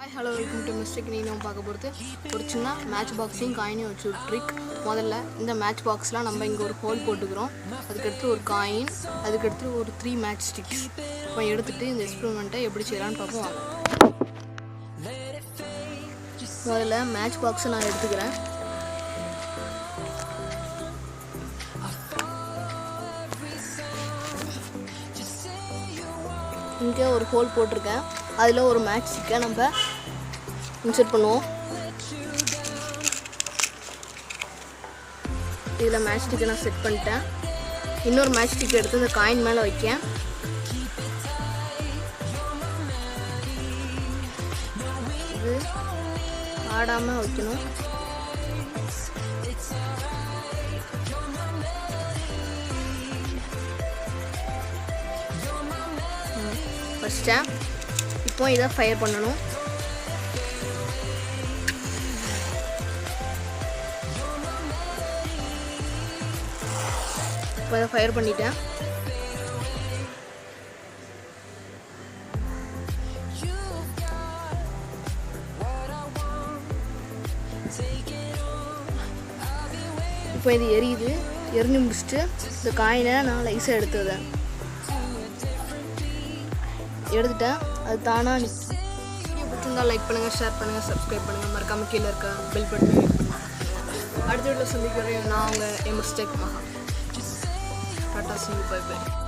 Hi, hello, welcome to Mistake. We will talk about a match boxing coin trick. In the match box, we will hold a coin and 3 match sticks. We will do this experiment. Match box. இங்கே ஒரு whole போட்டுருக்கேன். அதில் ஒரு match ஸ்டிக்கை நம்ம insert பண்ணுவோம். இதில் match ஸ்டிக்கை நான் set பண்ணிட்டேன். இன்னொரு மேட்ச் ஸ்டிக்கை எடுத்து இந்த காயின் மேலே வைக்கேன். இது ஆடாமல் வைக்கணும். ஃபஸ்ட்டு இப்போ இதை ஃபயர் பண்ணணும். இப்போ இதை ஃபயர் பண்ணிட்டேன். இப்போ இது எரியுது. எரிஞ்சு முடிச்சுட்டு இந்த காயினை நான் லைஸாக எடுத்துதேன். எடுத்துட்டேன். அது தானாக வீடியோ பிடிச்சிருந்தால் லைக் பண்ணுங்கள், ஷேர் பண்ணுங்கள், சப்ஸ்கிரைப் பண்ணுங்கள். மறக்காமல் கீழே இருக்க பெல் பட்டன் அடுத்த வீட்டில் சந்திக்கிறேன். நான் உங்கள் மிஸ்டேக் மகா. Tata, see you, bye bye.